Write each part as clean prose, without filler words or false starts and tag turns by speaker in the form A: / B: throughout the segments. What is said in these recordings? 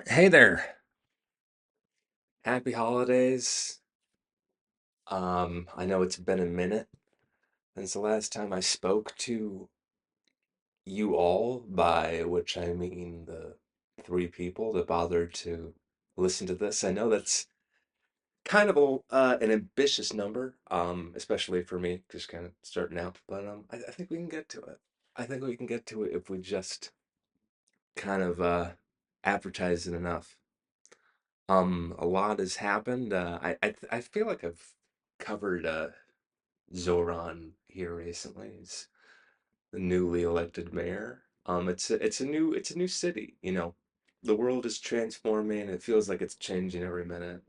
A: Hey there. Happy holidays. I know it's been a minute since the last time I spoke to you all, by which I mean the three people that bothered to listen to this. I know that's kind of an ambitious number, especially for me, just kind of starting out, but I think we can get to it. I think we can get to it if we just kind of advertise it enough. A lot has happened. I feel like I've covered Zoran here recently. He's the newly elected mayor. It's a new city. The world is transforming. It feels like it's changing every minute.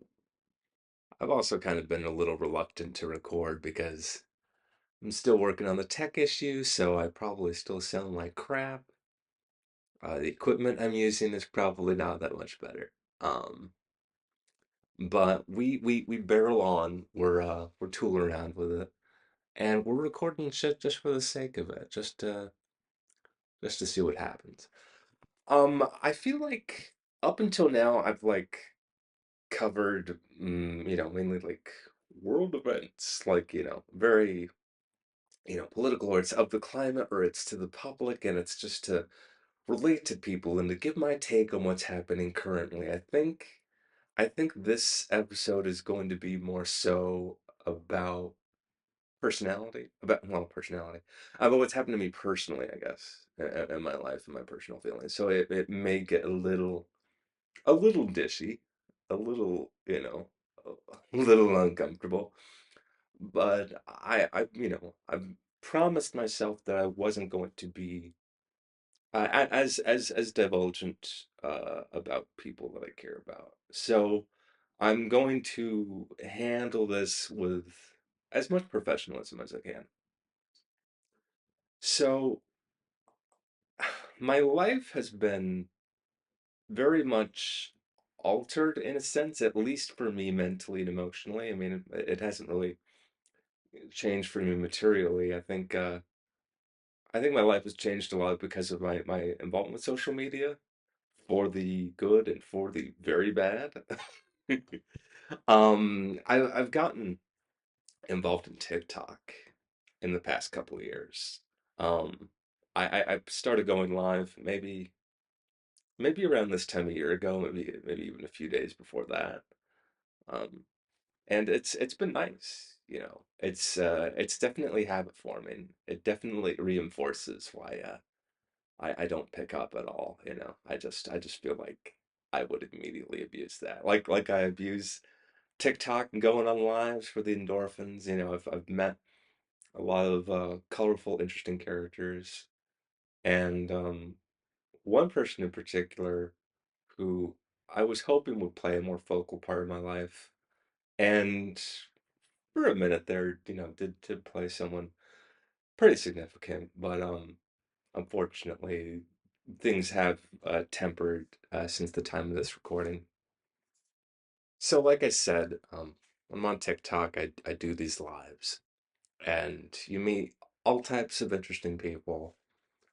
A: I've also kind of been a little reluctant to record because I'm still working on the tech issues, so I probably still sound like crap. The equipment I'm using is probably not that much better. Um, but we barrel on. We're tooling around with it, and we're recording shit just for the sake of it, just to see what happens. I feel like up until now I've like covered, mainly like world events, like very political, or it's of the climate, or it's to the public, and it's just to relate to people and to give my take on what's happening currently. I think this episode is going to be more so about personality, about what's happened to me personally, I guess, in my life and my personal feelings. So it may get a little dishy, a little, a little uncomfortable, but I've promised myself that I wasn't going to be as divulgent about people that I care about. So I'm going to handle this with as much professionalism as I can. So my life has been very much altered in a sense, at least for me mentally and emotionally. I mean, it hasn't really changed for me materially. I think my life has changed a lot because of my involvement with social media, for the good and for the very bad. I've gotten involved in TikTok in the past couple of years. Um, I started going live maybe around this time a year ago, maybe even a few days before that. Um, and it's been nice, it's definitely habit forming. It definitely reinforces why I don't pick up at all. I just feel like I would immediately abuse that. Like I abuse TikTok and going on lives for the endorphins. I've met a lot of colorful, interesting characters, and one person in particular who I was hoping would play a more focal part of my life. And for a minute there, did play someone pretty significant, but unfortunately, things have tempered since the time of this recording. So, like I said, I'm on TikTok. I do these lives, and you meet all types of interesting people,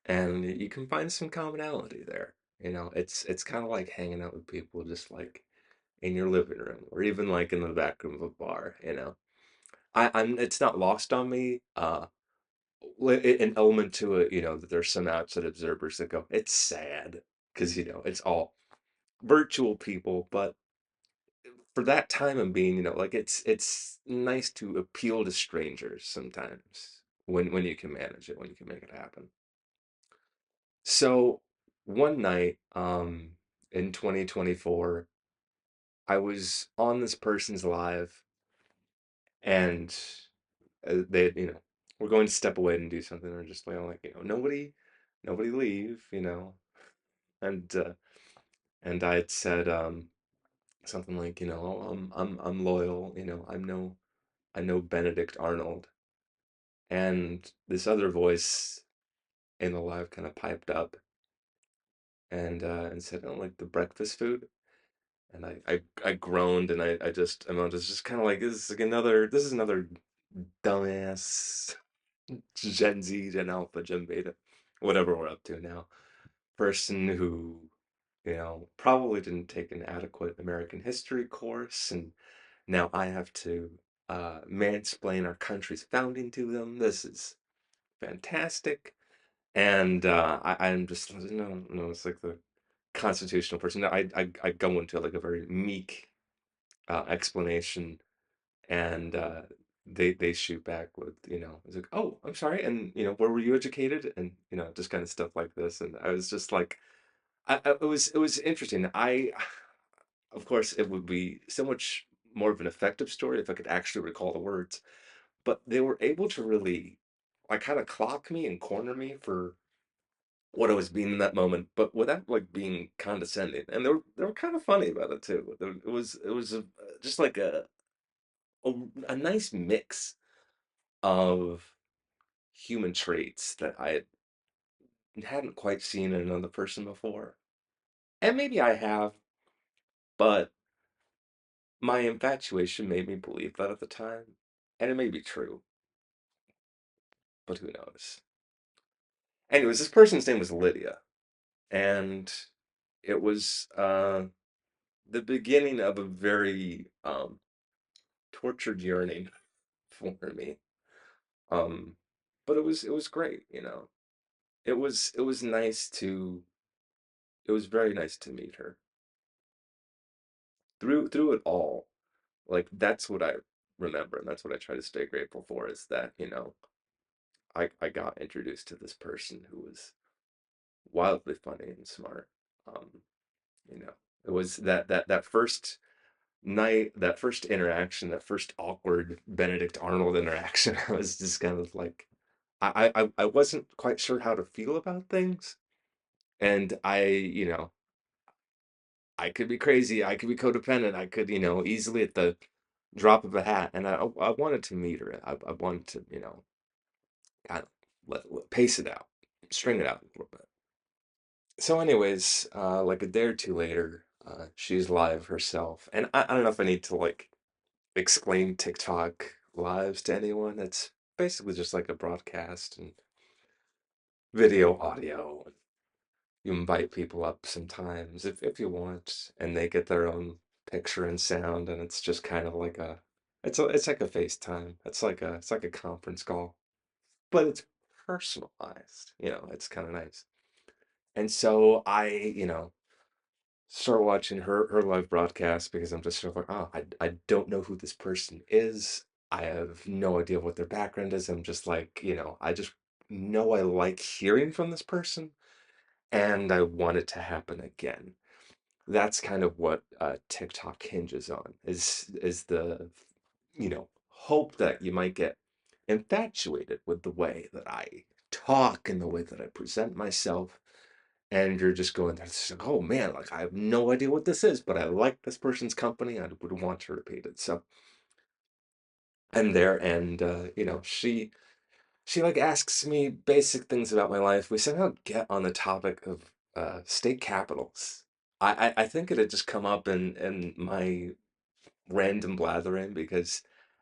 A: and you can find some commonality there. It's kind of like hanging out with people just like in your living room, or even like in the back room of a bar. I'm it's not lost on me. An element to it, that there's some outside observers that go, it's sad because it's all virtual people, but for that time and being, like it's nice to appeal to strangers sometimes when you can manage it, when you can make it happen. So one night, in 2024, I was on this person's live, and they, we're going to step away and do something. They're just like, nobody leave, and I had said something like, "Oh, I'm loyal, I know Benedict Arnold," and this other voice in the live kind of piped up and said, "Oh, like the breakfast food," and I groaned, and I was just kind of like, this is another dumbass Gen Z, Gen Alpha, Gen Beta, whatever we're up to now, person who probably didn't take an adequate American history course, and now I have to mansplain our country's founding to them. This is fantastic. And I'm just no, no. It's like the constitutional person. No, I go into like a very meek explanation, and they shoot back with it's like, oh, I'm sorry, and where were you educated, and just kind of stuff like this, and I was just like, it was interesting. Of course, it would be so much more of an effective story if I could actually recall the words, but they were able to really like kind of clock me and corner me for what I was being in that moment, but without like being condescending. And they were kind of funny about it too. It was just like a a nice mix of human traits that I hadn't quite seen in another person before. And maybe I have, but my infatuation made me believe that at the time. And it may be true, but who knows? Anyways, this person's name was Lydia, and it was the beginning of a very tortured yearning for me. Um, but it was great, It was nice to it was very nice to meet her. Through it all, like that's what I remember, and that's what I try to stay grateful for is that, I got introduced to this person who was wildly funny and smart. Um, you know, it was that first night, that first interaction, that first awkward Benedict Arnold interaction. I was just kind of like, I wasn't quite sure how to feel about things, and I could be crazy, I could be codependent, I could, easily at the drop of a hat, and I wanted to meet her. I wanted to, kind of pace it out, string it out a little bit. So, anyways, like a day or two later, she's live herself, and I don't know if I need to like explain TikTok lives to anyone. It's basically just like a broadcast and video, audio. You invite people up sometimes if you want, and they get their own picture and sound, and it's just kind of like it's like a FaceTime. It's like a conference call, but it's personalized. It's kind of nice. And so I start watching her live broadcast because I'm just sort of like, oh, I don't know who this person is. I have no idea what their background is. I'm just like, I just know I like hearing from this person, and I want it to happen again. That's kind of what TikTok hinges on is the hope that you might get infatuated with the way that I talk and the way that I present myself, and you're just going there, it's like, oh man, like I have no idea what this is, but I like this person's company. I would want to repeat it. So I'm there, and she like asks me basic things about my life. We somehow get on the topic of state capitals. I think it had just come up in my random blathering because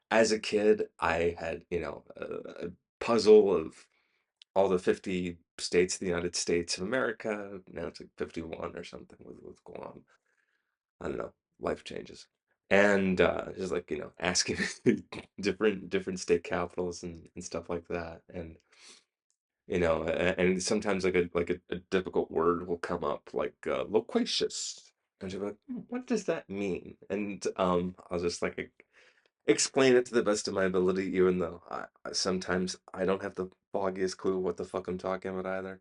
A: as a kid I had a puzzle of all the 50 states of the United States of America. Now it's like 51 or something with what's going on. I don't know. Life changes. And just like, asking different state capitals and stuff like that. And and sometimes like a difficult word will come up like loquacious. And you're like, what does that mean? And I'll just like explain it to the best of my ability, even though sometimes I don't have the foggiest clue what the fuck I'm talking about either.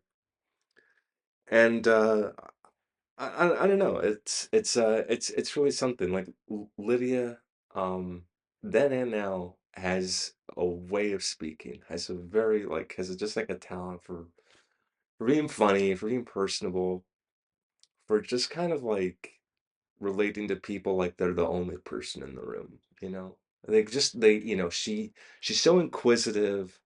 A: And I don't know. It's really something. Like Lydia, then and now has a way of speaking, has a very like has just like a talent for being funny, for being personable, for just kind of like relating to people like they're the only person in the room, she's so inquisitive.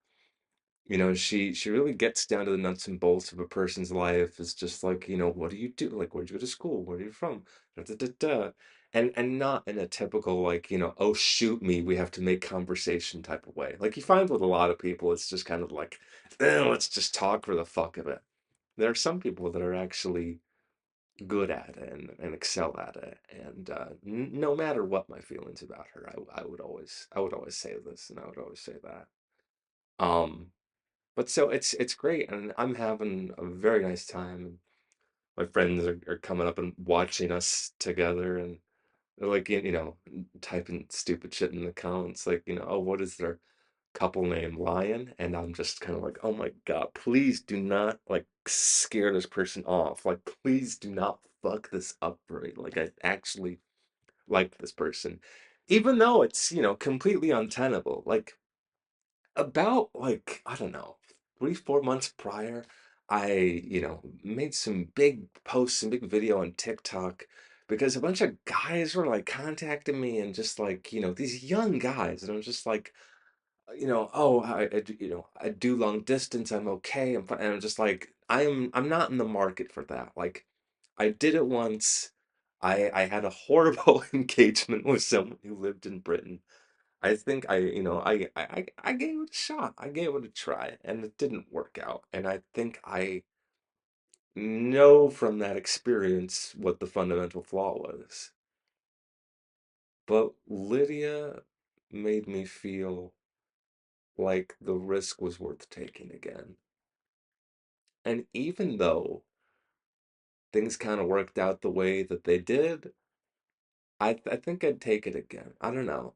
A: She really gets down to the nuts and bolts of a person's life. It's just like, what do you do? Like, where'd you go to school? Where are you from? Da, da, da, da. And not in a typical like, oh shoot me, we have to make conversation type of way. Like you find with a lot of people, it's just kind of like, let's just talk for the fuck of it. There are some people that are actually good at it and excel at it. And no matter what my feelings about her, I would always say this and I would always say that. Um, but so it's great, and I'm having a very nice time. My friends are coming up and watching us together, and they're like, typing stupid shit in the comments, like, oh, what is their couple name Lion? And I'm just kind of like, oh my God, please do not like scare this person off. Like, please do not fuck this up for me. Like, I actually like this person, even though it's, completely untenable. Like, about like, I don't know, 3, 4 months prior, I, made some big posts and big video on TikTok because a bunch of guys were like contacting me and just like, these young guys. And I was just like, oh, I do long distance. I'm okay. I'm fine. And I'm just like, I'm not in the market for that. Like, I did it once. I had a horrible engagement with someone who lived in Britain. I think I gave it a shot. I gave it a try, and it didn't work out. And I think I know from that experience what the fundamental flaw was. But Lydia made me feel like the risk was worth taking again. And even though things kind of worked out the way that they did, I think I'd take it again. I don't know.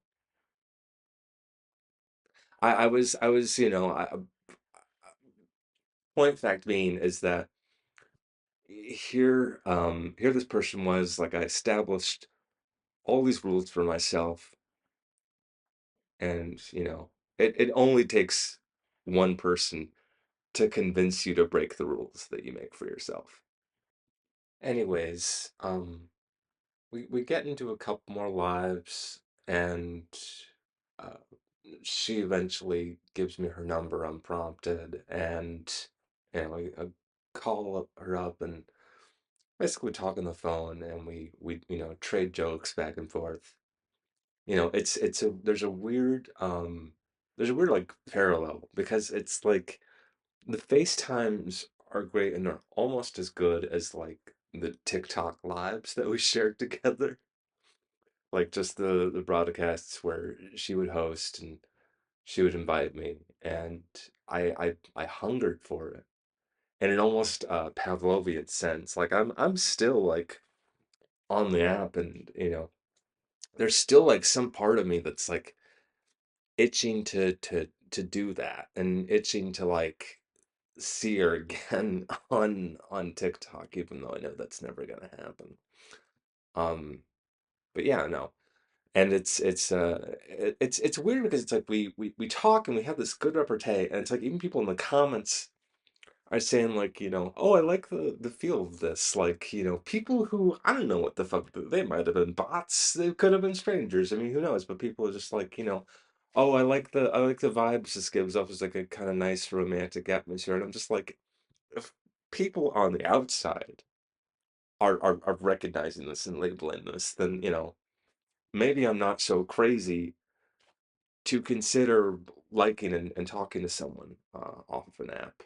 A: Point fact being is that here this person was like, I established all these rules for myself, and it only takes one person to convince you to break the rules that you make for yourself. Anyways, we get into a couple more lives, and uh, she eventually gives me her number unprompted, and I call her up and basically talk on the phone, and we trade jokes back and forth. It's a there's a weird like parallel, because it's like the FaceTimes are great and they're almost as good as like the TikTok lives that we shared together. Like just the broadcasts where she would host and she would invite me, and I hungered for it in an almost Pavlovian sense. Like I'm still like on the app, and there's still like some part of me that's like itching to do that, and itching to like see her again on TikTok, even though I know that's never gonna happen. Um, but yeah, no. And it's weird because it's like we talk and we have this good repartee, and it's like even people in the comments are saying like, oh, I like the feel of this. Like, people who I don't know what the fuck they might have been bots, they could have been strangers. I mean, who knows? But people are just like, oh, I like the vibes this gives off as like a kind of nice romantic atmosphere. And I'm just like, if people on the outside are recognizing this and labeling this, then maybe I'm not so crazy to consider liking and talking to someone off of an app.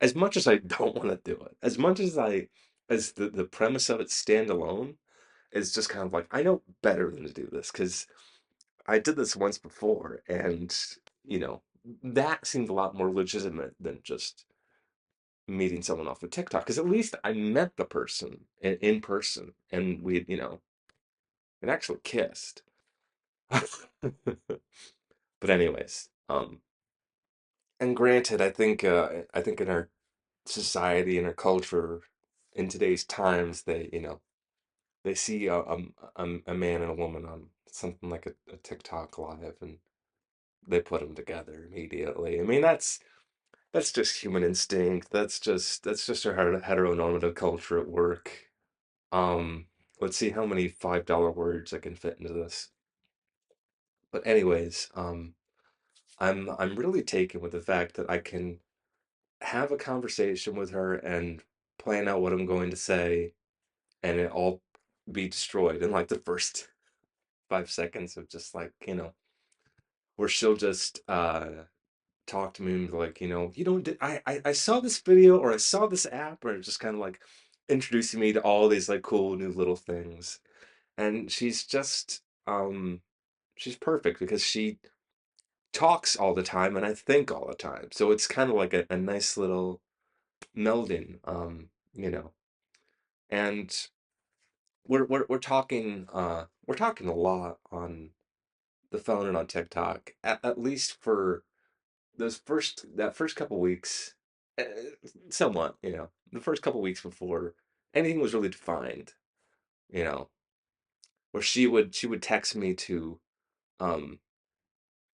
A: As much as I don't want to do it, as much as as the premise of it standalone is just kind of like, I know better than to do this because I did this once before, and you know, that seemed a lot more legitimate than just meeting someone off of TikTok. Because at least I met the person in person, and we, it actually kissed. But anyways, and granted, I think in our society and our culture in today's times, they see a man and a woman on something like a TikTok live, and they put them together immediately. I mean, that's just human instinct. That's just our heteronormative culture at work. Um, let's see how many $5 words I can fit into this. But anyways, I'm really taken with the fact that I can have a conversation with her and plan out what I'm going to say, and it all be destroyed in like the first 5 seconds of just like, where she'll just talk to me and be like, I saw this video or I saw this app, or just kind of like introducing me to all these like cool new little things. And she's perfect because she talks all the time and I think all the time. So it's kind of like a nice little melding, you know. And we're talking a lot on the phone and on TikTok, at least for that first couple weeks, uh, somewhat, you know, the first couple weeks before anything was really defined, you know, where she would text me to um,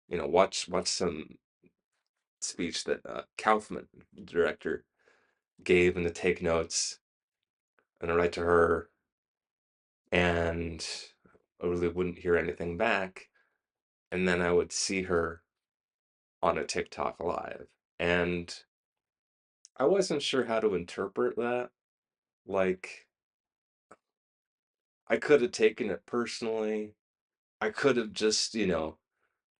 A: watch some speech that Kaufman, the director, gave and to take notes and to write to her, and I really wouldn't hear anything back, and then I would see her on a TikTok live, and I wasn't sure how to interpret that. Like, I could have taken it personally. I could have just,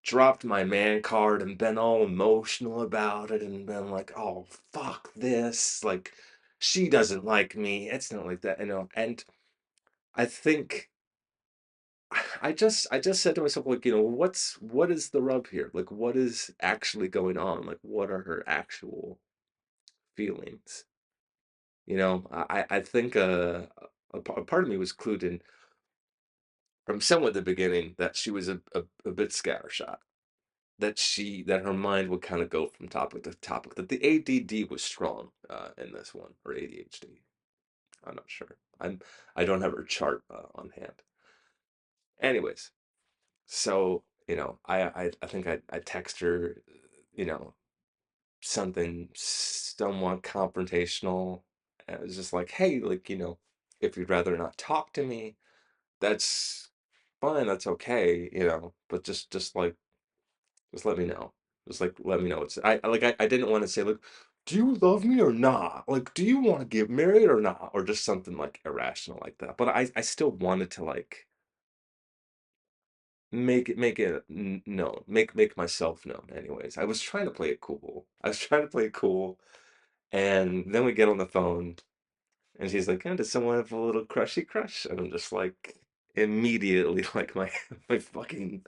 A: dropped my man card and been all emotional about it and been like, oh, fuck this. Like, she doesn't like me. It's not like that, you know. And I think I just said to myself, like, what is the rub here? Like, what is actually going on? Like, what are her actual feelings? I think a part of me was clued in from somewhat the beginning that she was a bit scattershot. That her mind would kind of go from topic to topic. That the ADD was strong in this one, or ADHD. I'm not sure. I don't have her chart on hand. Anyways, so I think I text her, you know, something somewhat confrontational. And it was just like, hey, like, if you'd rather not talk to me, that's fine, that's okay, but just like just let me know. Just like let me know. I didn't want to say like, do you love me or not? Like, do you want to get married or not? Or just something like irrational like that. But I still wanted to like make it known, make myself known anyways. I was trying to play it cool. I was trying to play it cool. And then we get on the phone and she's like, oh, does someone have a little crushy crush? And I'm just like immediately like my fucking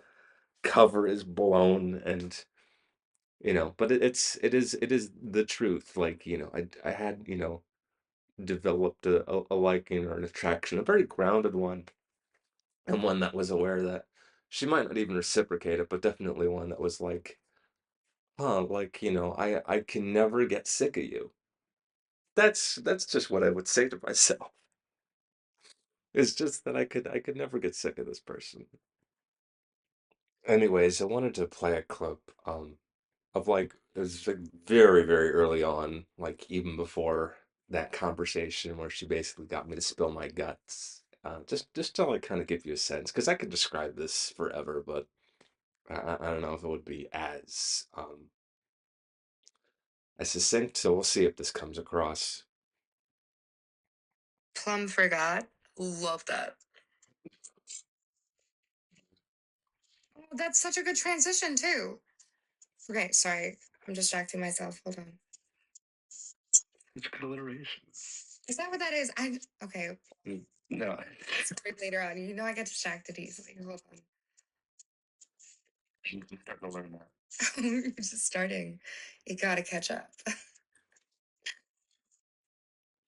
A: cover is blown and but it is the truth. Like, I had, developed a liking or an attraction, a very grounded one, and one that was aware that she might not even reciprocate it, but definitely one that was like, huh, like, I can never get sick of you. That's just what I would say to myself. It's just that I could never get sick of this person. Anyways, I wanted to play a clip of like it was like very, very early on, like even before that conversation where she basically got me to spill my guts. Just to like kind of give you a sense, because I could describe this forever, but I don't know if it would be as succinct. So we'll see if this comes across. Plum forgot. Love that. Oh, that's such a good transition too. Okay, sorry. I'm distracting myself. Hold on. It's good alliteration. Is that what that is? Okay. No. It's great later on. I get distracted easily. Hold on. I'm starting to learn that. You're just starting. You gotta catch up.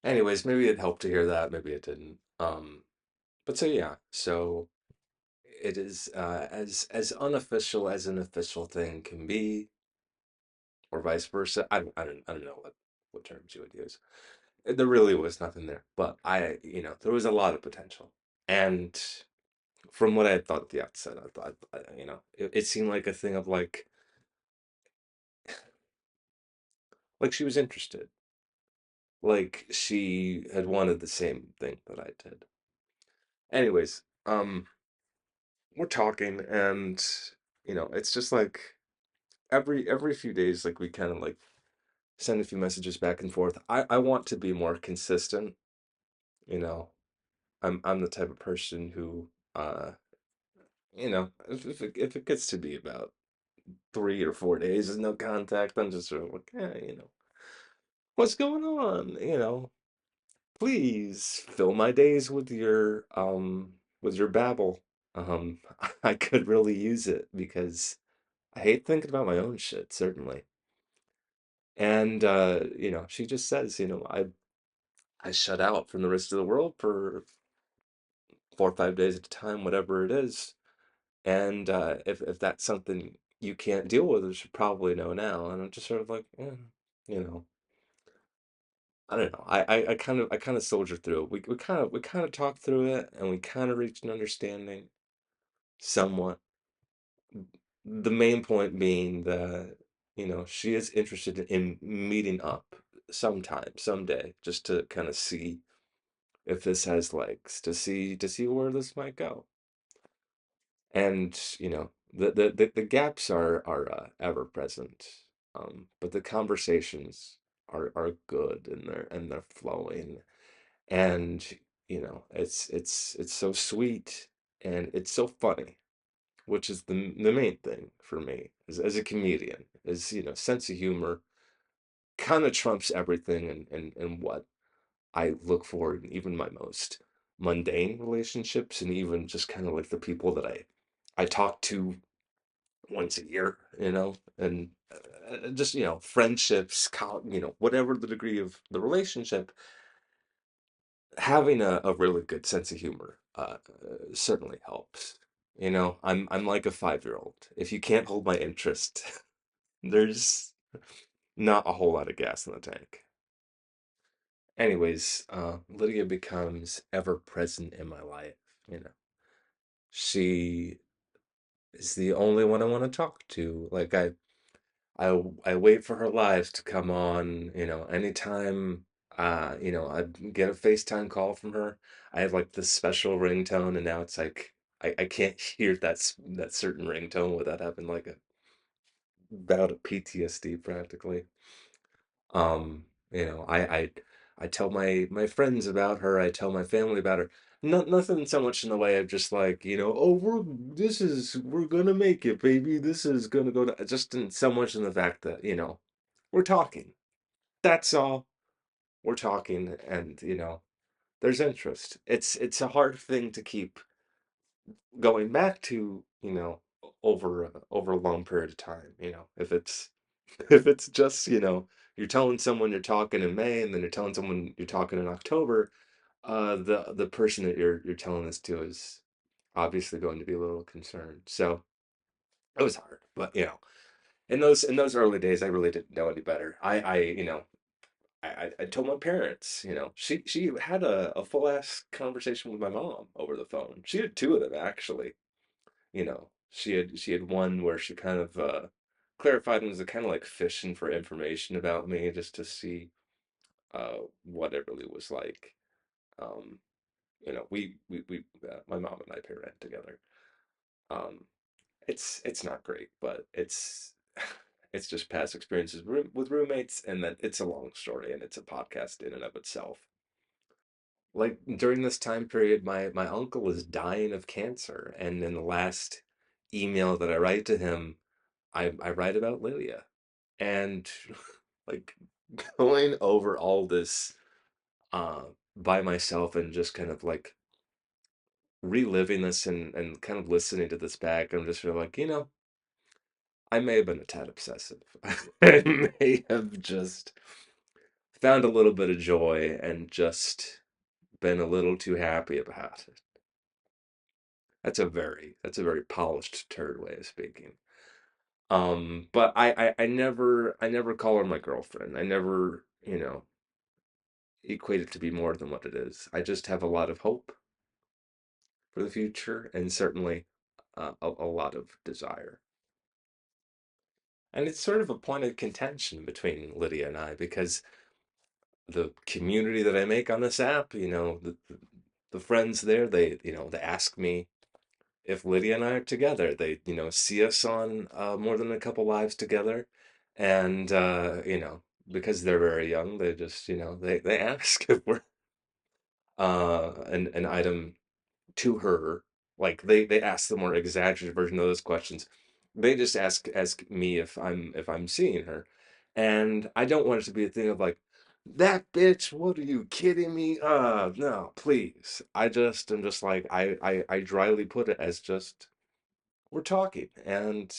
A: Anyways, maybe it helped to hear that. Maybe it didn't. But so yeah. So it is as unofficial as an official thing can be, or vice versa. I don't know what terms you would use. There really was nothing there, but there was a lot of potential. And from what I had thought at the outset, I thought, it seemed like a thing of like she was interested, like she had wanted the same thing that I did. Anyways, we're talking, and it's just like every few days, like we kind of like send a few messages back and forth. I want to be more consistent, you know. I'm the type of person who, if it gets to be about 3 or 4 days of no contact, I'm just sort of like, what's going on, Please fill my days with your babble. Um, I could really use it because I hate thinking about my own shit, certainly. And she just says, I shut out from the rest of the world for 4 or 5 days at a time, whatever it is. And if that's something you can't deal with, you should probably know now. And I'm just sort of like, you know, I don't know. I kind of soldier through it. We kind of talked through it, and we kind of reached an understanding somewhat. The main point being that, she is interested in meeting up sometime, someday, just to kind of see if this has legs, to see where this might go. And the gaps are ever present, but the conversations are good, and they're flowing, and it's so sweet, and it's so funny, which is the main thing for me as a comedian, is sense of humor kind of trumps everything, and what I look for in even my most mundane relationships, and even just kind of like the people that I talk to once a year, and just friendships, whatever the degree of the relationship, having a really good sense of humor certainly helps. I'm like a 5-year-old. If you can't hold my interest, there's not a whole lot of gas in the tank. Anyways, Lydia becomes ever present in my life. You know, she is the only one I want to talk to. Like I wait for her live to come on, anytime I get a FaceTime call from her. I have like this special ringtone, and now it's like I can't hear that certain ringtone without having like a bout of PTSD practically. I tell my friends about her, I tell my family about her. Nothing so much in the way of just like, oh, we're gonna make it, baby. This is gonna go to, just in so much in the fact that, we're talking. That's all. We're talking, and there's interest. It's a hard thing to keep going back to, over a long period of time, if it's if it's just, you're telling someone you're talking in May, and then you're telling someone you're talking in October, the person that you're telling this to is obviously going to be a little concerned. So it was hard, but in those early days, I really didn't know any better. I told my parents, she had a full ass conversation with my mom over the phone. She had two of them actually. She had one where she kind of clarified and was kind of like fishing for information about me, just to see what it really was like. Um, my mom and I pay rent together. Um, it's not great, but it's just past experiences with roommates, and that it's a long story, and it's a podcast in and of itself. Like during this time period, my uncle was dying of cancer, and in the last email that I write to him, I write about Lydia, and like going over all this uh by myself, and just kind of like reliving this, and kind of listening to this back. I'm just sort of like, I may have been a tad obsessive. I may have just found a little bit of joy, and just been a little too happy about it. That's a very polished turd way of speaking. But I never call her my girlfriend. I never, equate it to be more than what it is. I just have a lot of hope for the future, and certainly a lot of desire. And it's sort of a point of contention between Lydia and I, because the community that I make on this app, the friends there, they ask me if Lydia and I are together. They, see us on more than a couple lives together. And, because they're very young, they just, they ask if we're an item to her. Like they ask the more exaggerated version of those questions. They just ask me if I'm seeing her. And I don't want it to be a thing of like, That bitch, what are you kidding me? No, please. I'm just like, I dryly put it as just, we're talking. And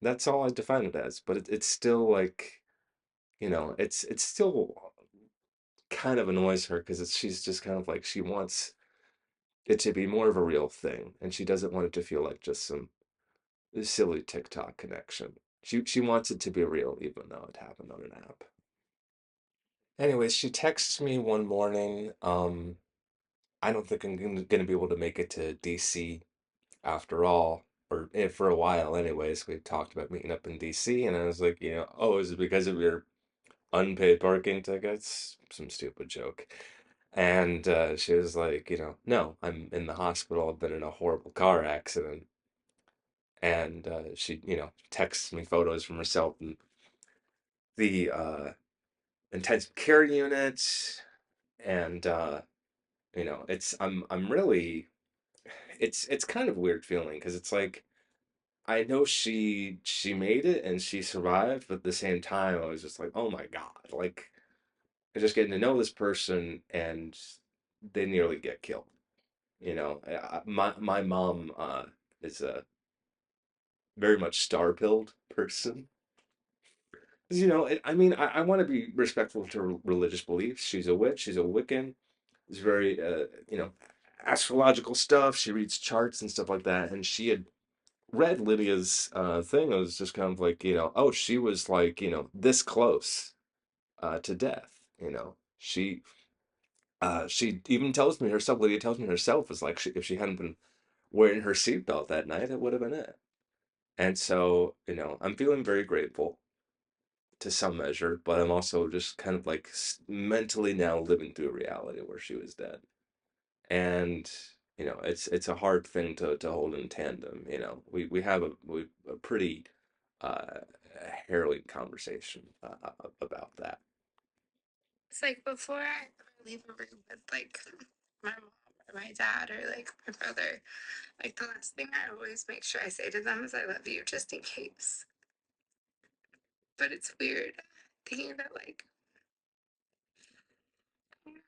A: that's all I define it as. But it's still like, it's still kind of annoys her because she's just kind of like, she wants it to be more of a real thing. And she doesn't want it to feel like just some silly TikTok connection. She wants it to be real, even though it happened on an app. Anyways, she texts me one morning. I don't think I'm gonna be able to make it to DC after all, or for a while. Anyways, we talked about meeting up in DC, and I was like, oh, is it because of your unpaid parking tickets? Some stupid joke. And she was like, no, I'm in the hospital. I've been in a horrible car accident. And she, texts me photos from herself in the intensive care unit. And I'm really, it's kind of a weird feeling because it's like I know she made it and she survived, but at the same time I was just like, oh my God, like I'm just getting to know this person and they nearly get killed. My mom is a very much star-pilled person. 'Cause, I mean, I want to be respectful to her religious beliefs. She's a witch. She's a Wiccan. It's very, astrological stuff. She reads charts and stuff like that. And she had read Lydia's thing. It was just kind of like, oh, she was like, this close to death. She even tells me herself. Lydia tells me herself is like, if she hadn't been wearing her seatbelt that night, it would have been it. And so, I'm feeling very grateful to some measure, but I'm also just kind of like mentally now living through a reality where she was dead. And it's a hard thing to hold in tandem. We have a pretty uh harrowing conversation about that.
B: It's like before I leave a room with like my mom or my dad or like my brother, like the last thing I always make sure I say to them is I love you just in case. But it's weird thinking that like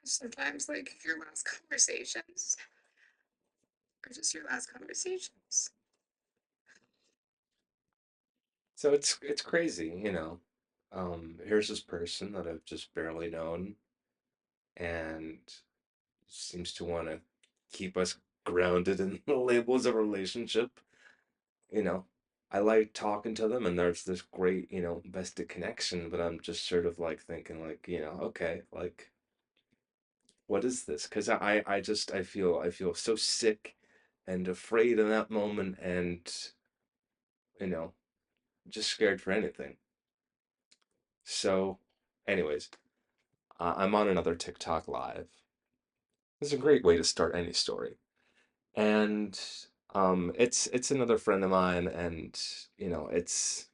B: sometimes like your last conversations are just your last conversations.
A: So it's crazy. Here's this person that I've just barely known and seems to want to keep us grounded in the labels of relationship. you know, I like talking to them and there's this great, vested connection, but I'm just sort of like thinking like, okay, like what is this? Because I feel so sick and afraid in that moment and, you know, just scared for anything. So, anyways, I'm on another TikTok live. This is a great way to start any story. And it's another friend of mine and, it's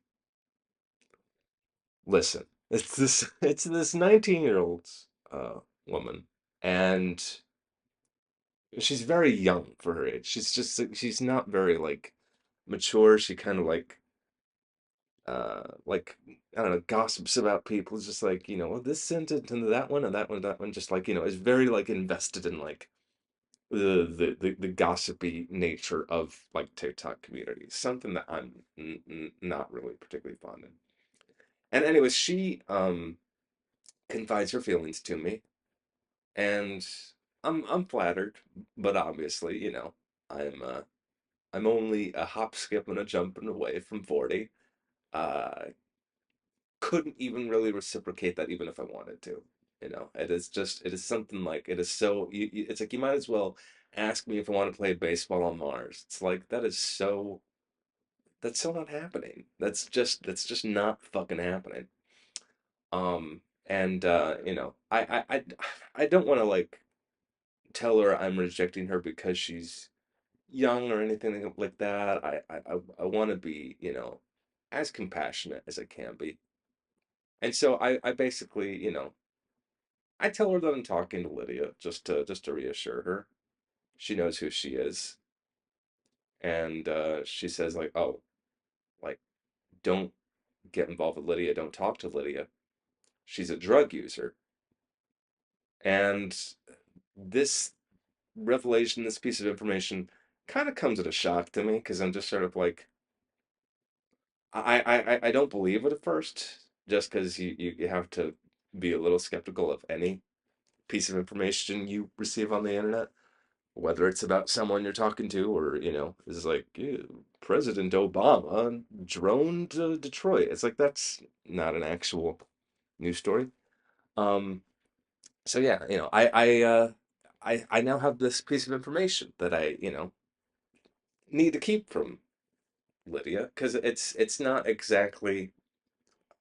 A: listen, it's this 19-year-old woman, and she's very young for her age. She's not very like mature. She kind of like I don't know, gossips about people. It's just like, well, this sent it to that one and that one, that one, just like, is very like invested in like the gossipy nature of like TikTok communities. Something that I'm not really particularly fond of. And anyways, she confides her feelings to me, and I'm flattered, but obviously, I'm uh, I'm only a hop, skip, and a jumping away from 40. Uh, couldn't even really reciprocate that, even if I wanted to. It is something like it is so. It's like you might as well ask me if I want to play baseball on Mars. It's like that's so not happening. That's just not fucking happening. And I don't want to like tell her I'm rejecting her because she's young or anything like that. I want to be, as compassionate as I can be. And so I basically, I tell her that I'm talking to Lydia just to reassure her. She knows who she is. And she says like, "Oh, like don't get involved with Lydia. Don't talk to Lydia. She's a drug user." And this revelation, this piece of information, kind of comes as a shock to me because I'm just sort of like, I don't believe it at first, just because you have to be a little skeptical of any piece of information you receive on the internet, whether it's about someone you're talking to or, is like, "Ew, President Obama droned to Detroit." It's like that's not an actual news story. Um, so yeah, I now have this piece of information that I, need to keep from Lydia because it's not exactly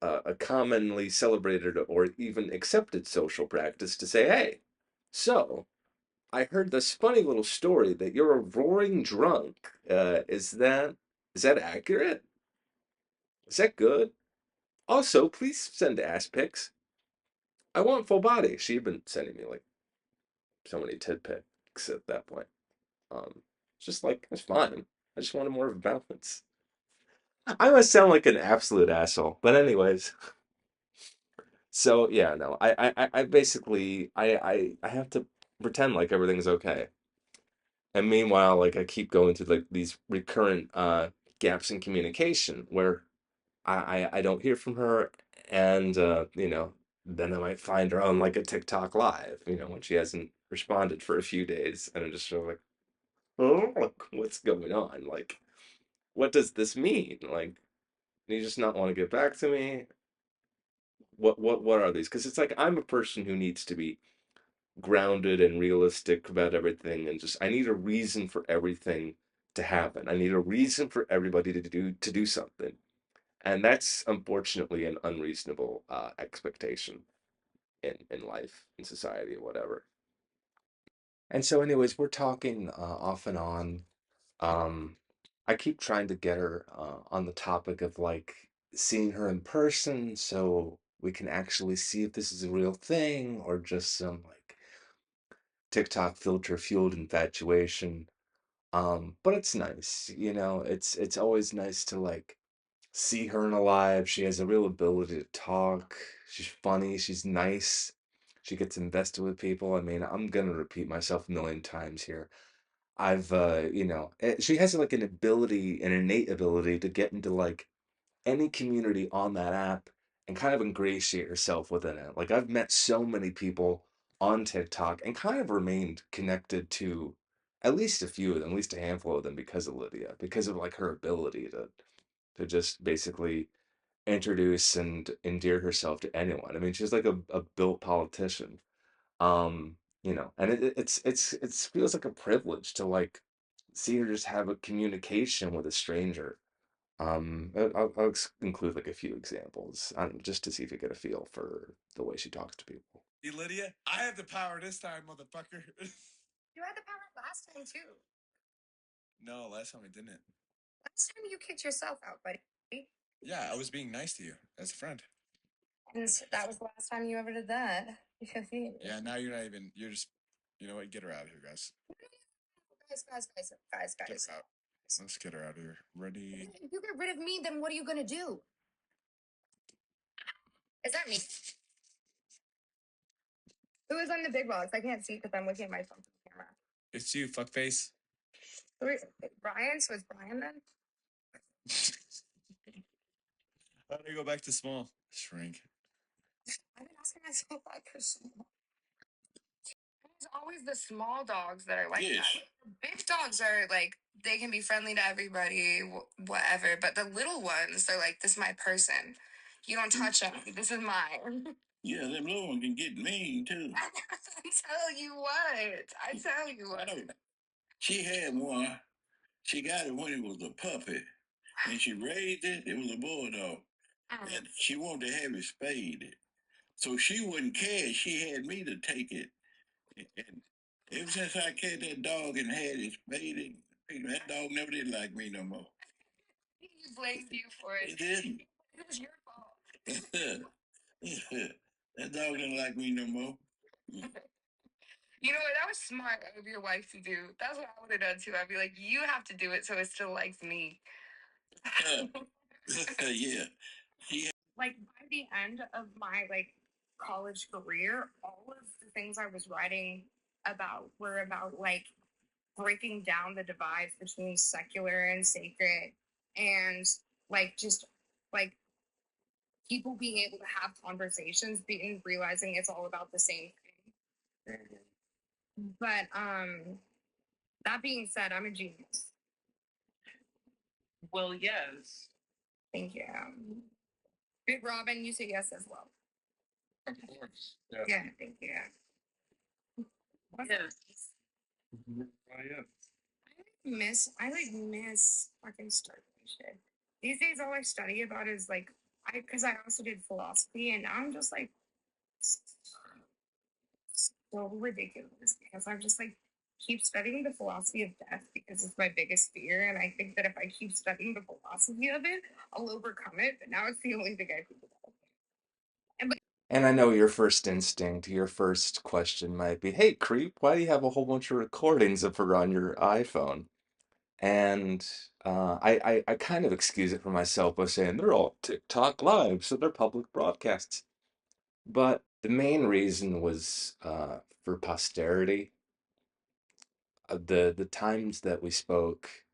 A: a commonly celebrated or even accepted social practice to say, "Hey, so I heard this funny little story that you're a roaring drunk. Is that accurate? Is that good? Also, please send ass pics. I want full body." She'd been sending me like so many tit pics at that point. It's just like it's fine. I just wanted more of a balance. I must sound like an absolute asshole, but anyways. So yeah, no, I basically I have to pretend like everything's okay. And meanwhile, like I keep going through like these recurrent gaps in communication where I don't hear from her and then I might find her on like a TikTok live, when she hasn't responded for a few days and I'm just sort of like, "Oh, like, what's going on? Like, what does this mean? Like, do you just not want to get back to me? What are these?" Because it's like I'm a person who needs to be grounded and realistic about everything and just I need a reason for everything to happen. I need a reason for everybody to do something. And that's unfortunately an unreasonable expectation in life, in society, or whatever. And so, anyways, we're talking off and on. Um, I keep trying to get her on the topic of like seeing her in person so we can actually see if this is a real thing or just some like TikTok filter fueled infatuation. But it's nice, it's always nice to like see her in alive. She has a real ability to talk. She's funny, she's nice. She gets invested with people. I mean, I'm gonna repeat myself a million times here. She has like an ability, an innate ability to get into like any community on that app and kind of ingratiate yourself within it. Like I've met so many people on TikTok and kind of remained connected to at least a few of them, at least a handful of them because of Lydia, because of like her ability to just basically introduce and endear herself to anyone. I mean, she's like a built politician. And it feels like a privilege to like see her just have a communication with a stranger. I'll include like a few examples, just to see if you get a feel for the way she talks to people.
C: Hey, Lydia, I have the power this time, motherfucker.
B: You had the power last time too.
C: No, last time I didn't.
B: Last time you kicked yourself out, buddy.
C: Yeah, I was being nice to you as a friend.
B: And that was the last time you ever did that. You feel me?
C: Yeah, now you're not even, you're just, you know what, get her out of here, guys. Get
B: Guys.
C: her out. Let's get her out of here. Ready?
B: If you get rid of me, then what are you gonna do? Is that me? Who is on the big box? I can't see because I'm looking at my phone camera.
C: It's you, fuckface.
B: Brian? So it's Brian then?
C: How do I go back to small? Shrink.
B: I've been asking myself that because it's always the small dogs that are like
C: Yes.
B: that. Big dogs are like, they can be friendly to everybody, whatever. But the little ones, they're like, this is my person. You don't touch them. This is mine.
C: Yeah, them little ones can get mean too.
B: I tell you what. I tell you
C: I
B: what.
C: know. She had one. She got it when it was a puppy. And she raised it. It was a bulldog. And she wanted to have it spayed. So she wouldn't care. She had me to take it. And ever since I carried that dog and had it spayed, that dog never did like me no more.
B: He blamed you for it.
C: It didn't.
B: It was your fault.
C: That dog didn't like me no more.
B: You know what? That was smart of your wife to do. That's what I would have done too. I'd be like, you have to do it so it still likes me.
C: Yeah. She
B: Like by the end of my like college career, all of the things I was writing about were about like breaking down the divides between secular and sacred, and like just like people being able to have conversations, being realizing it's all about the same thing. But that being said, I'm a genius. Well, yes. Thank you. Big Robin, you say yes as well. Of course. Yeah. Yeah, thank you. What's yes. Yes. I miss fucking studying shit. These days, all I study about is like, because I also did philosophy, and now I'm just like, so ridiculous because I'm just like, keep studying the philosophy of death because it's my biggest fear. And I think that if I keep studying the philosophy of it, I'll overcome it. But now it's the only thing I think about.
A: And I know your first instinct, your first question might be, "Hey, creep, why do you have a whole bunch of recordings of her on your iPhone?" And I kind of excuse it for myself by saying they're all TikTok live, so they're public broadcasts. But the main reason was for posterity. The times that we spoke,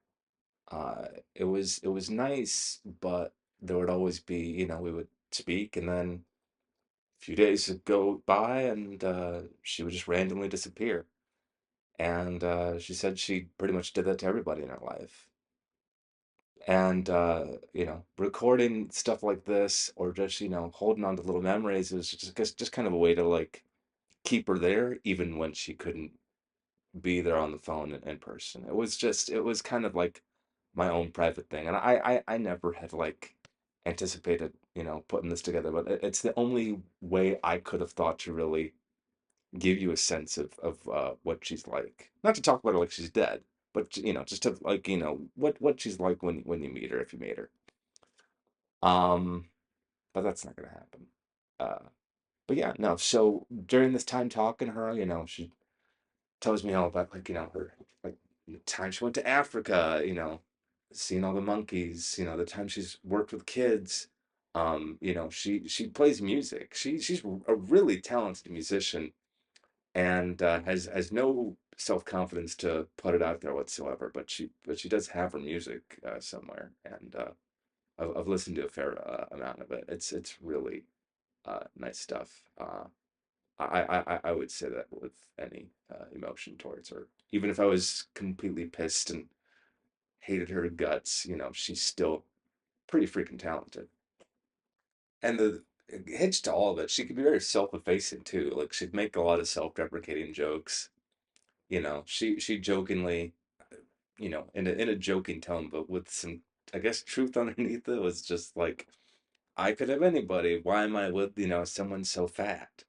A: it was nice, but there would always be, we would speak, and then a few days would go by, and she would just randomly disappear. And she said she pretty much did that to everybody in her life. And recording stuff like this, or just holding on to little memories, is just kind of a way to like keep her there even when she couldn't be there on the phone in person. It was kind of like my own private thing, and I never had like anticipated putting this together, but it's the only way I could have thought to really give you a sense of what she's like. Not to talk about her like she's dead, but just to like what she's like when you meet her, if you meet her. Um, but that's not gonna happen. Uh, but yeah, no. So during this time talking to her, she tells me all about like her like the time she went to Africa, seeing all the monkeys, the time she's worked with kids. She plays music. She's a really talented musician, and has no self-confidence to put it out there whatsoever. But she does have her music somewhere, and I've listened to a fair amount of it. It's really nice stuff. I would say that with any emotion towards her, even if I was completely pissed and hated her guts, she's still pretty freaking talented. And the hitch to all of it, she could be very self-effacing too. Like she'd make a lot of self-deprecating jokes. She jokingly, in a joking tone, but with some, I guess, truth underneath it, was just like, I could have anybody. Why am I with, someone so fat?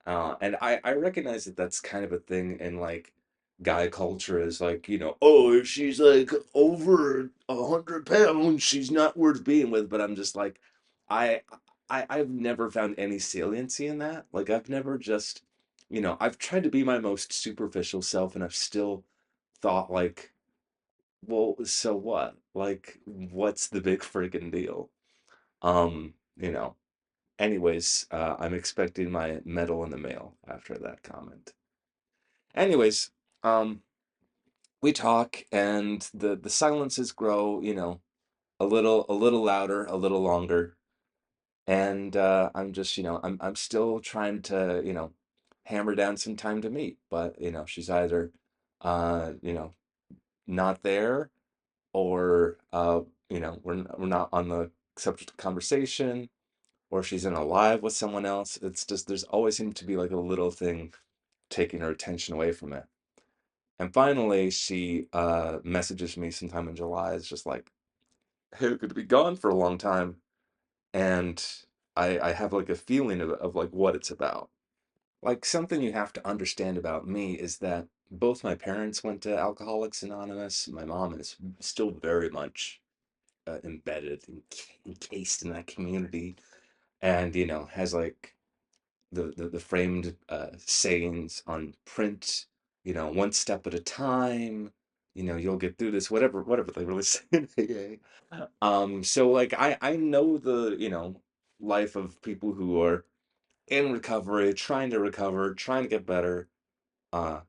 A: And I recognize that that's kind of a thing in like guy culture, is like, oh, if she's like over 100 pounds, she's not worth being with. But I'm just like, I, I've never found any saliency in that. Like I've never just, I've tried to be my most superficial self, and I've still thought like, well, so what? Like, what's the big friggin' deal? Um, you know. Anyways, I'm expecting my medal in the mail after that comment. Anyways, um, we talk, and the silences grow, a little louder, a little longer, and I'm just, I'm still trying to, hammer down some time to meet, but she's either, you know, not there, or we're not on the subject of conversation, or she's in a live with someone else. It's just there's always seemed to be like a little thing taking her attention away from it. And finally, she messages me sometime in July. It's just like, "Hey, we're going to be gone for a long time," and I have like a feeling of like what it's about. Like something you have to understand about me is that both my parents went to Alcoholics Anonymous. My mom is still very much embedded and encased in that community, and has like the framed sayings on print, one step at a time, you'll get through this, whatever they really say in AA. So like I know the life of people who are in recovery, trying to recover, trying to get better. Uh,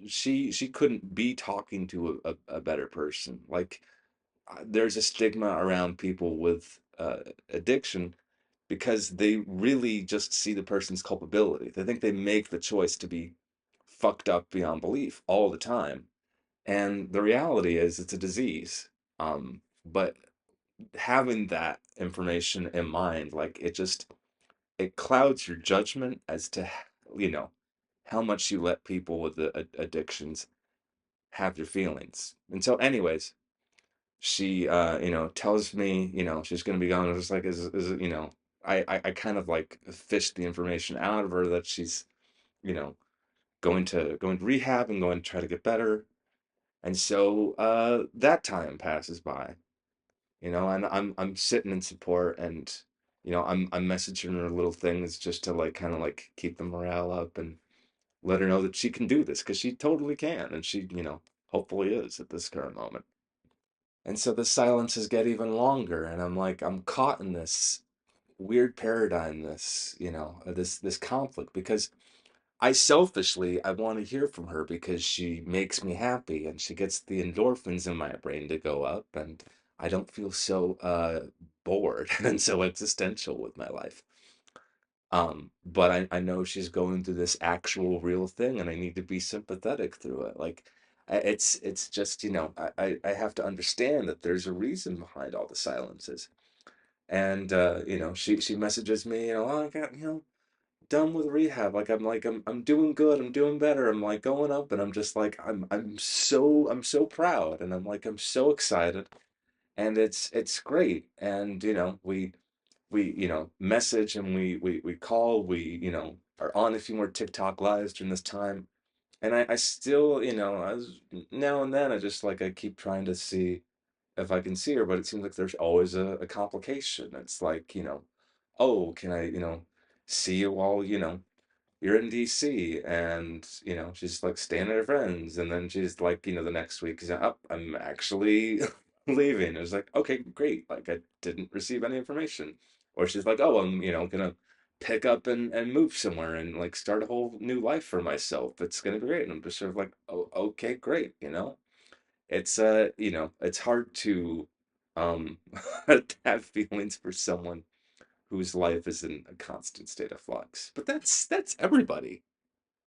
A: she couldn't be talking to a better person. Like there's a stigma around people with addiction because they really just see the person's culpability. They think they make the choice to be fucked up beyond belief all the time. And the reality is it's a disease. But having that information in mind, like it clouds your judgment as to, you know, how much you let people with the addictions have your feelings. And so, anyways, she tells me, she's gonna be gone. I was like, is it, I kind of like fished the information out of her that she's, you know, going to rehab and going to try to get better. And so that time passes by, and I'm sitting in support and I'm messaging her little things just to like kind of like keep the morale up and let her know that she can do this because she totally can and she, hopefully is at this current moment. And so the silences get even longer, and I'm like, I'm caught in this weird paradigm, this, this conflict, because I want to hear from her because she makes me happy and she gets the endorphins in my brain to go up, and I don't feel so bored and so existential with my life. But I know she's going through this actual real thing, and I need to be sympathetic through it. Like, it's just, I have to understand that there's a reason behind all the silences. And she messages me, oh, I got, done with rehab. Like I'm doing good, I'm doing better, I'm like going up, and I'm just like I'm so proud, and I'm so excited, and it's great. And we message and we call, we are on a few more TikTok lives during this time. And I still, now and then I just like I keep trying to see if I can see her, but it seems like there's always a complication. It's like, oh, can I, see you while, you're in DC, and she's like staying at her friends, and then she's like, the next week she's up, I'm actually leaving. It was like, okay, great, like I didn't receive any information. Or she's like, oh, I'm gonna pick up and move somewhere and like start a whole new life for myself, it's gonna be great. And I'm just sort of like, oh, okay, great. It's it's hard to um have feelings for someone whose life is in a constant state of flux. But that's everybody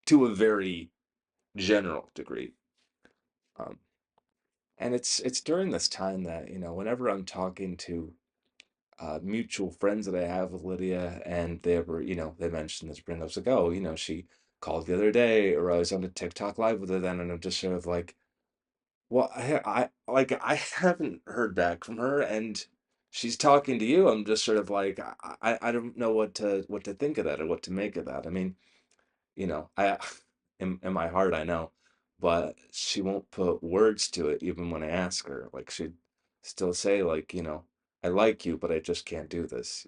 A: to a very general degree. Um, and it's during this time that, whenever I'm talking to mutual friends that I have with Lydia, and they were, they mentioned this, bring up like, oh, she called the other day, or I was on a TikTok live with her then, and I'm just sort of like, well, I haven't heard back from her, and she's talking to you. I'm just sort of like, I don't know what to think of that or what to make of that. I mean, I in my heart I know, but she won't put words to it even when I ask her. Like she'd still say like, I like you, but I just can't do this.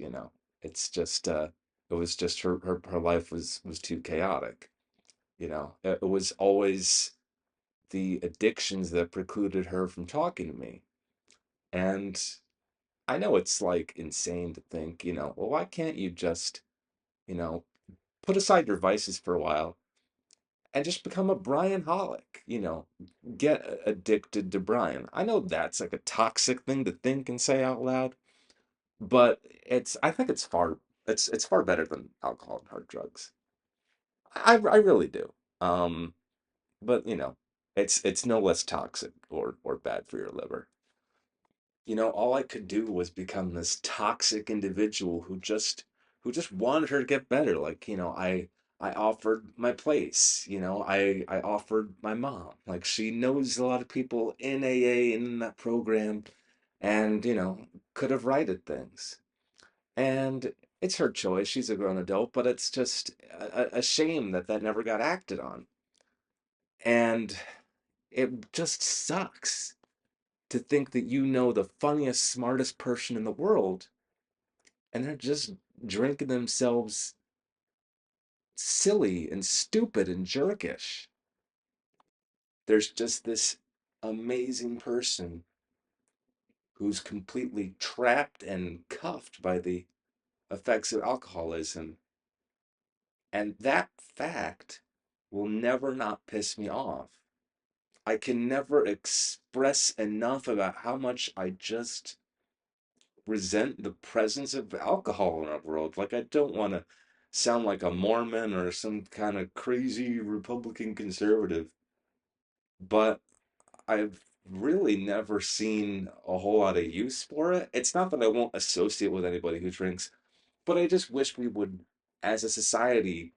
A: It's just it was just her life was too chaotic. It was always the addictions that precluded her from talking to me. And I know it's like insane to think, well, why can't you just, you know, put aside your vices for a while and just become a Brian Holic, get addicted to Brian. I know that's like a toxic thing to think and say out loud, but I think it's far better than alcohol and hard drugs. I really do. Um, but it's no less toxic or bad for your liver. All I could do was become this toxic individual who just wanted her to get better. Like, I offered my place, I offered my mom. Like she knows a lot of people in AA and in that program, and, could have righted things. And it's her choice. She's a grown adult, but it's just a shame that that never got acted on. And it just sucks to think that the funniest, smartest person in the world, and they're just drinking themselves silly and stupid and jerkish. There's just this amazing person who's completely trapped and cuffed by the effects of alcoholism. And that fact will never not piss me off. I can never express enough about how much I just resent the presence of alcohol in our world. Like, I don't want to sound like a Mormon or some kind of crazy Republican conservative, but I've really never seen a whole lot of use for it. It's not that I won't associate with anybody who drinks, but I just wish we would, as a society,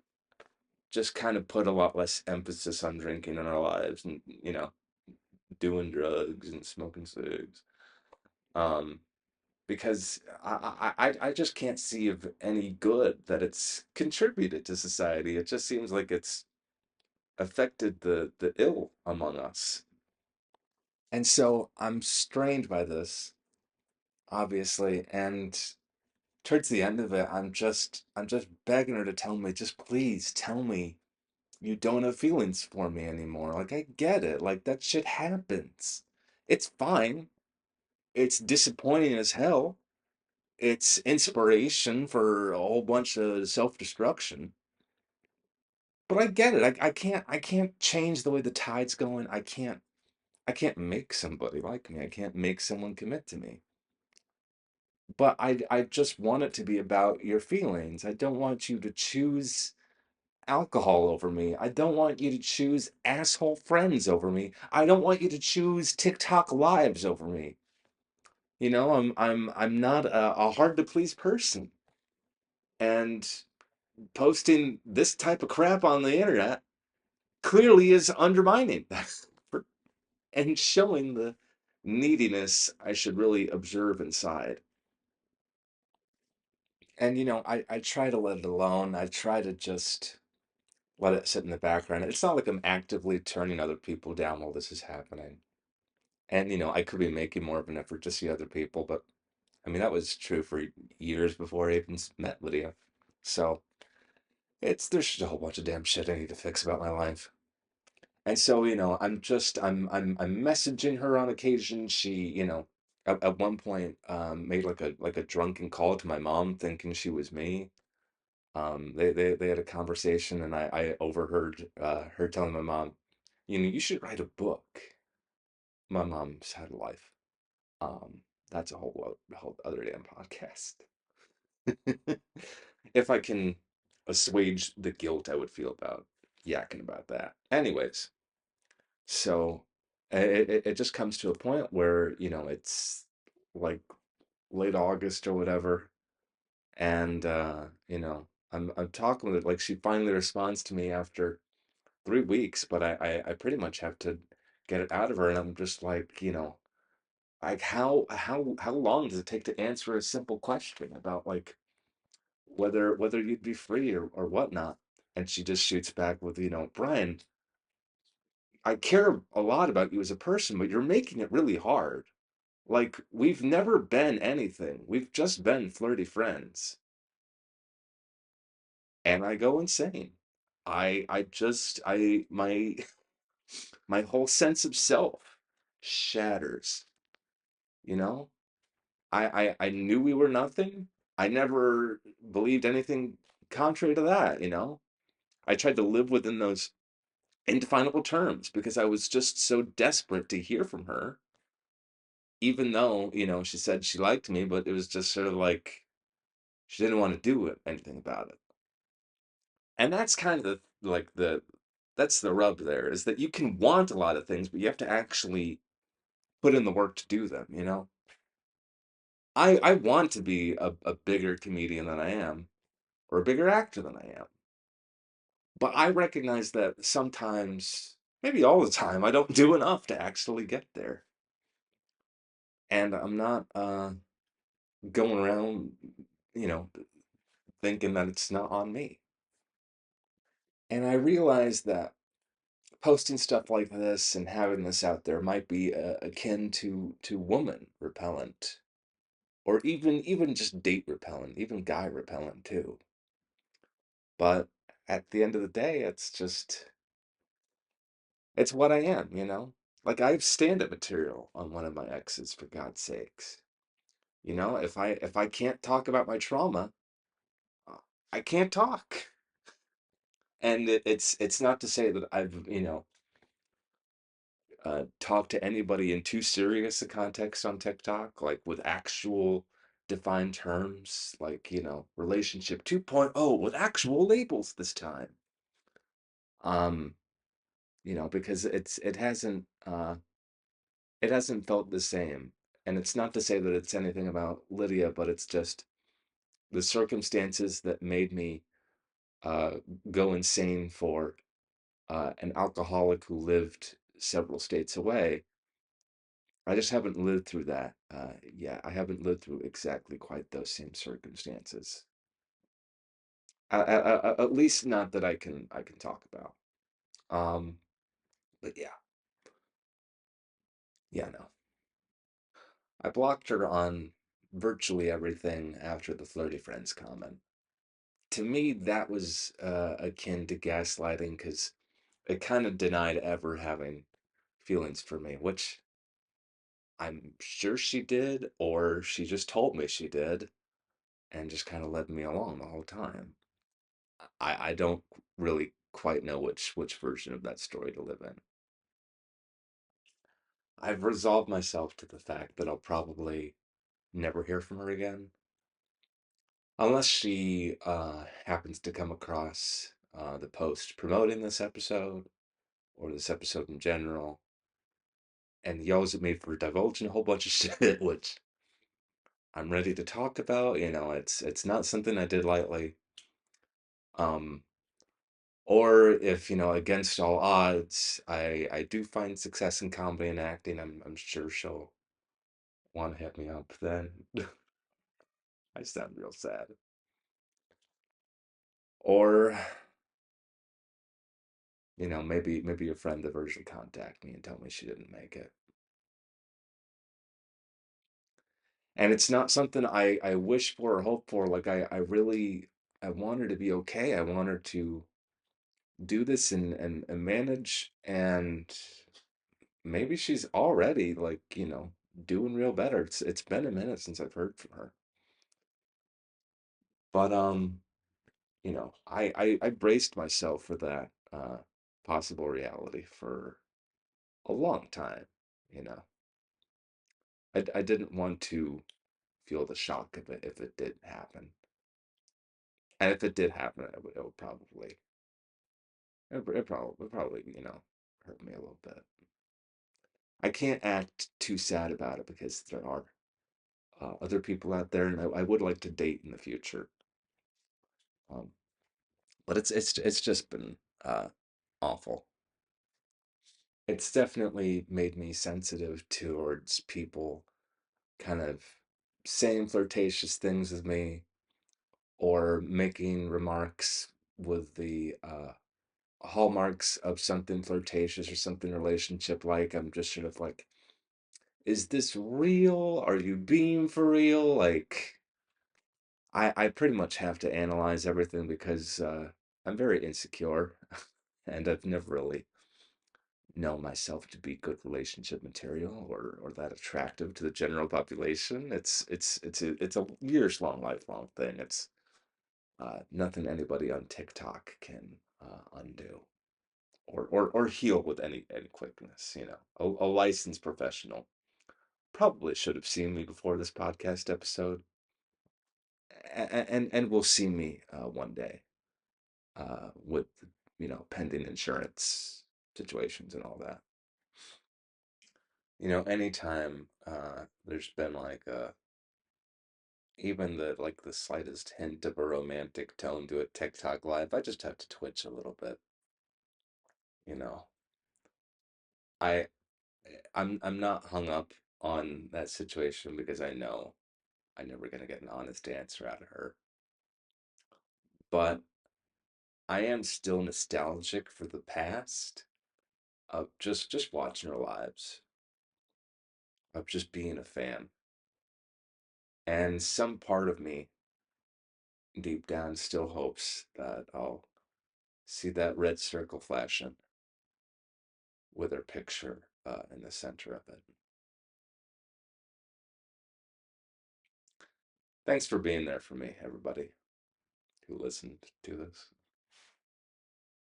A: just kind of put a lot less emphasis on drinking in our lives and, doing drugs and smoking cigs. Um, because I just can't see of any good that it's contributed to society. It just seems like it's affected the ill among us. And so I'm strained by this, obviously, and towards the end of it, I'm just begging her to tell me, just please tell me you don't have feelings for me anymore. Like, I get it. Like, that shit happens. It's fine. It's disappointing as hell. It's inspiration for a whole bunch of self-destruction. But I get it. I can't change the way the tide's going. I can't make somebody like me. I can't make someone commit to me. But I just want it to be about your feelings. I don't want you to choose alcohol over me. I don't want you to choose asshole friends over me. I don't want you to choose TikTok lives over me. I'm not a hard to please person. And posting this type of crap on the internet clearly is undermining that and showing the neediness I should really observe inside. And I try to let it alone. I try to just let it sit in the background. It's not like I'm actively turning other people down while this is happening. And I could be making more of an effort to see other people, but I mean that was true for years before I even met Lydia. So there's just a whole bunch of damn shit I need to fix about my life. And so, I'm messaging her on occasion. She, at one point made like a drunken call to my mom thinking she was me. They had a conversation and I overheard her telling my mom, you should write a book. My mom's had a life. Um, that's a whole other damn podcast. If I can assuage the guilt I would feel about yakking about that. Anyways, so it just comes to a point where, it's like late August or whatever, and I'm talking with it, like she finally responds to me after 3 weeks, but I pretty much have to get it out of her, and I'm just like, like how long does it take to answer a simple question about like whether you'd be free or whatnot? And she just shoots back with, Brian, I care a lot about you as a person, but you're making it really hard. Like, we've never been anything. We've just been flirty friends. And I go insane. I just I my whole sense of self shatters, you know? I knew we were nothing. I never believed anything contrary to that, I tried to live within those indefinable terms because I was just so desperate to hear from her, even though, she said she liked me, but it was just sort of like she didn't want to do anything about it. And that's kind of that's the rub there, is that you can want a lot of things, but you have to actually put in the work to do them, I want to be a bigger comedian than I am, or a bigger actor than I am. But I recognize that sometimes, maybe all the time, I don't do enough to actually get there. And I'm not going around, you know, thinking that it's not on me. And I realize that posting stuff like this and having this out there might be akin to woman repellent, or even just date repellent, even guy repellent too. But at the end of the day, it's what I am, Like, I have stand-up material on one of my exes, for God's sakes. If I can't talk about my trauma, uh, I can't talk. And it's not to say that I've, talked to anybody in too serious a context on TikTok, like with actual defined terms, like, relationship 2.0 with actual labels this time. Um, because it hasn't felt the same. And it's not to say that it's anything about Lydia, but it's just the circumstances that made me uh go insane for an alcoholic who lived several states away. I just haven't lived through that. Yeah, I haven't lived through exactly quite those same circumstances. At least not that I can talk about. Um, but yeah, yeah, no. I blocked her on virtually everything after the flirty friends comment. To me, that was akin to gaslighting because it kind of denied ever having feelings for me, which I'm sure she did, or she just told me she did and just kind of led me along the whole time. I don't really quite know which version of that story to live in. I've resolved myself to the fact that I'll probably never hear from her again, unless she happens to come across the post promoting this episode or this episode in general and yells at me for divulging a whole bunch of shit, which I'm ready to talk about. It's not something I did lightly. Um, or if, against all odds, I do find success in comedy and acting, I'm sure she'll want to hit me up then. I sound real sad. Or, maybe a friend of hers will contact me and tell me she didn't make it. And it's not something I wish for or hope for. Like I really I want her to be okay. I want her to do this and manage, and maybe she's already like, doing real better. It's been a minute since I've heard from her. But I braced myself for that possible reality for a long time, you know. I didn't want to feel the shock of it if it did happen. And if it did happen, it would probably it probably, hurt me a little bit. I can't act too sad about it because there are other people out there, and I would like to date in the future. Um, but it's just been awful. It's definitely made me sensitive towards people kind of saying flirtatious things with me or making remarks with the hallmarks of something flirtatious or something relationship like. I'm just sort of like, is this real? Are you being for real? Like, I pretty much have to analyze everything because I'm very insecure and I've never really known myself to be good relationship material or that attractive to the general population. It's a years long, lifelong thing. It's nothing anybody on TikTok can undo or heal with any quickness. A licensed professional probably should have seen me before this podcast episode, and will see me one day with pending insurance situations and all that. Anytime there's been like even the slightest hint of a romantic tone to a TikTok live, I just have to twitch a little bit. You know, I I'm not hung up on that situation because I know I'm never gonna get an honest answer out of her. But I am still nostalgic for the past of just watching her lives, of just being a fan. And some part of me deep down still hopes that I'll see that red circle flashing with her picture in the center of it. Thanks for being there for me, everybody who listened to this.